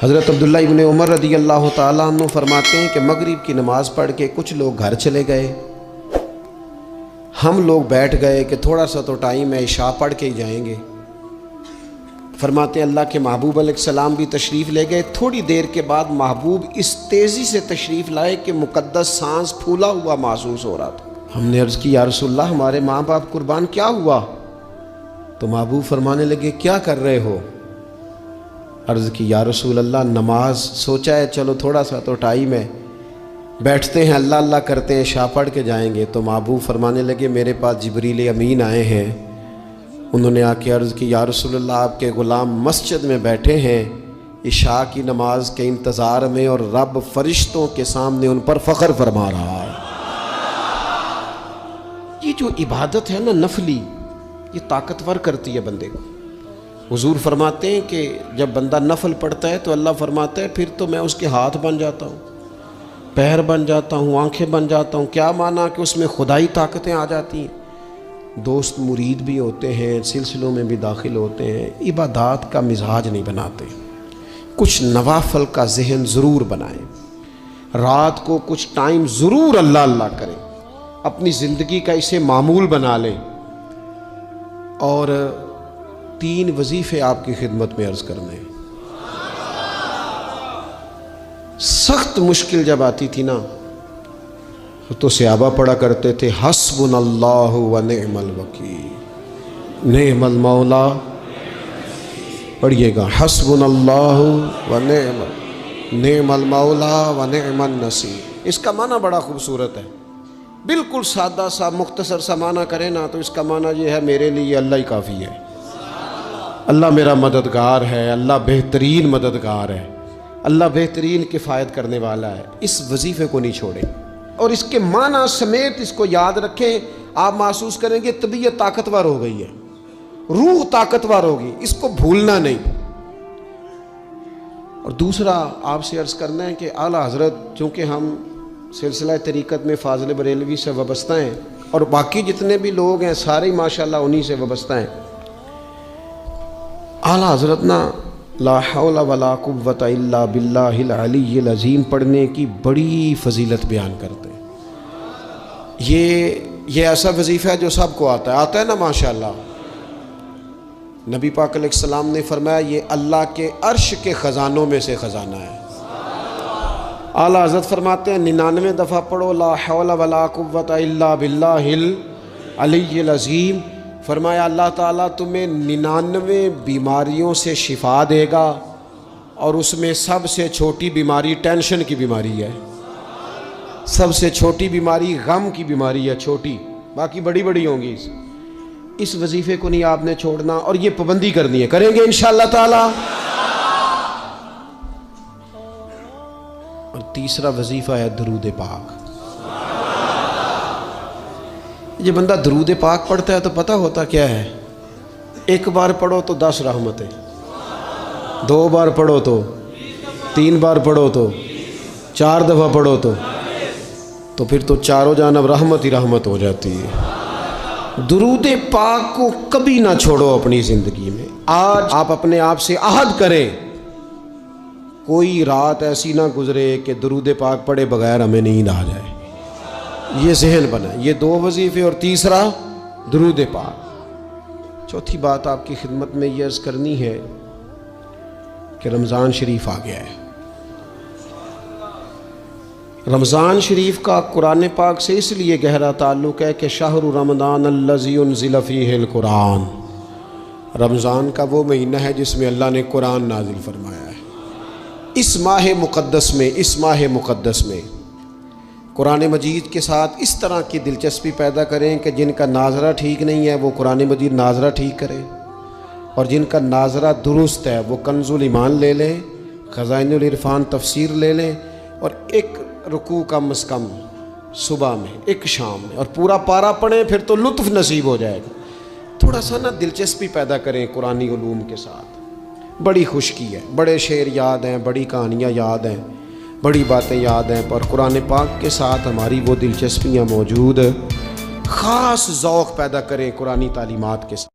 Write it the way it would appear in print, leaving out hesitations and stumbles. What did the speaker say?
حضرت عبداللہ ابن عمر رضی اللہ تعالیٰ عنہ فرماتے ہیں کہ مغرب کی نماز پڑھ کے کچھ لوگ گھر چلے گئے، ہم لوگ بیٹھ گئے کہ تھوڑا سا تو ٹائم ہے، عشاء پڑھ کے ہی جائیں گے۔ فرماتے ہیں اللہ کے محبوب علیہ السلام بھی تشریف لے گئے۔ تھوڑی دیر کے بعد محبوب اس تیزی سے تشریف لائے کہ مقدس سانس پھولا ہوا محسوس ہو رہا تھا۔ ہم نے عرض کی یا رسول اللہ ہمارے ماں باپ قربان، کیا ہوا؟ تو محبوب فرمانے لگے کیا کر رہے ہو؟ عرض کی یا رسول اللہ نماز، سوچا ہے چلو تھوڑا سا تو ٹائم ہے، بیٹھتے ہیں اللہ اللہ کرتے ہیں، عشاء پڑھ کے جائیں گے۔ تو محبوب فرمانے لگے میرے پاس جبریل امین آئے ہیں، انہوں نے آ کے عرض کی یا رسول اللہ آپ کے غلام مسجد میں بیٹھے ہیں عشاء کی نماز کے انتظار میں، اور رب فرشتوں کے سامنے ان پر فخر فرما رہا ہے۔ یہ جو عبادت ہے نا نفلی، یہ طاقتور کرتی ہے بندے کو۔ حضور فرماتے ہیں کہ جب بندہ نفل پڑھتا ہے تو اللہ فرماتا ہے پھر تو میں اس کے ہاتھ بن جاتا ہوں، پیر بن جاتا ہوں، آنکھیں بن جاتا ہوں۔ کیا معنی کہ اس میں خدائی طاقتیں آ جاتی ہیں، دوست مرید بھی ہوتے ہیں، سلسلوں میں بھی داخل ہوتے ہیں۔ عبادات کا مزاج نہیں بناتے، کچھ نوافل کا ذہن ضرور بنائیں، رات کو کچھ ٹائم ضرور اللہ اللہ کریں، اپنی زندگی کا اسے معمول بنا لیں۔ اور 3 وظیفے آپ کی خدمت میں عرض کرنے۔ سخت مشکل جب آتی تھی نا تو صحابہ پڑھا کرتے تھے حسبنا اللہ و نعم الوکیل، نعم المولا، پڑھیے گا حسبنا اللہ و نعم المولا و نعم النصیر۔ اس کا معنی بڑا خوبصورت ہے، بالکل سادہ سا مختصر سا معنی کرے نا تو اس کا معنی یہ ہے میرے لیے اللہ ہی کافی ہے، اللہ میرا مددگار ہے، اللہ بہترین مددگار ہے، اللہ بہترین کفایت کرنے والا ہے۔ اس وظیفے کو نہیں چھوڑیں اور اس کے معنی سمیت اس کو یاد رکھیں۔ آپ محسوس کریں گے طبیعت طاقتور ہو گئی ہے، روح طاقتور ہوگی، اس کو بھولنا نہیں۔ اور دوسرا آپ سے عرض کرنا ہے کہ اعلیٰ حضرت، چونکہ ہم سلسلہ طریقت میں فاضل بریلوی سے وابستہ ہیں اور باقی جتنے بھی لوگ ہیں سارے ماشاءاللہ انہی سے وابستہ ہیں، اعلیٰ حضرت نا لا حول ولا قوت الا باللہ العلی العظیم پڑھنے کی بڑی فضیلت بیان کرتے ہیں۔ یہ ایسا وظیفہ ہے جو سب کو آتا ہے نا ماشاءاللہ۔ نبی پاک علیہ السلام نے فرمایا یہ اللہ کے عرش کے خزانوں میں سے خزانہ ہے۔ اعلیٰ حضرت فرماتے ہیں 99 دفعہ پڑھو لا حول ولا قوت الا باللہ العلی العظیم۔ فرمایا اللہ تعالیٰ تمہیں 99 بیماریوں سے شفا دے گا، اور اس میں سب سے چھوٹی بیماری ٹینشن کی بیماری ہے، سب سے چھوٹی بیماری غم کی بیماری ہے، چھوٹی، باقی بڑی بڑی ہوں گی۔ اس وظیفے کو نہیں آپ نے چھوڑنا، اور یہ پابندی کرنی ہے، کریں گے انشاءاللہ تعالیٰ۔ اور تیسرا وظیفہ ہے درود پاک۔ یہ بندہ درود پاک پڑھتا ہے تو پتہ ہوتا کیا ہے، 1 بار پڑھو تو 10 رحمتیں، 2 بار پڑھو تو 3 بار پڑھو تو 4 دفعہ پڑھو تو پھر تو چاروں جانب رحمت ہی رحمت ہو جاتی ہے۔ درود پاک کو کبھی نہ چھوڑو اپنی زندگی میں۔ آج آپ اپنے آپ سے عہد کریں کوئی رات ایسی نہ گزرے کہ درود پاک پڑھے بغیر ہمیں نیند آ جائے۔ یہ ذہن بنا، یہ 2 وظیفے اور تیسرا درود پاک۔ چوتھی بات آپ کی خدمت میں یہ عرض کرنی ہے کہ رمضان شریف آ گیا ہے۔ رمضان شریف کا قرآن پاک سے اس لیے گہرا تعلق ہے کہ شہر رمضان الذی انزل فیہ القرآن، رمضان کا وہ مہینہ ہے جس میں اللہ نے قرآن نازل فرمایا ہے۔ اس ماہ مقدس میں قرآن مجید کے ساتھ اس طرح کی دلچسپی پیدا کریں کہ جن کا ناظرہ ٹھیک نہیں ہے وہ قرآن مجید ناظرہ ٹھیک کریں، اور جن کا ناظرہ درست ہے وہ کنز الایمان لے لیں، خزائن العرفان تفسیر لے لیں، اور 1 رکوع کم از کم صبح میں، 1 شام میں، اور پورا پارہ پڑھیں، پھر تو لطف نصیب ہو جائے گا۔ تھوڑا سا نا دلچسپی پیدا کریں قرآنی علوم کے ساتھ۔ بڑی خشکی ہے، بڑے شعر یاد ہیں، بڑی کہانیاں یاد ہیں، بڑی باتیں یاد ہیں، پر قرآن پاک کے ساتھ ہماری وہ دلچسپیاں موجود، خاص ذوق پیدا کریں قرآنی تعلیمات کے ساتھ۔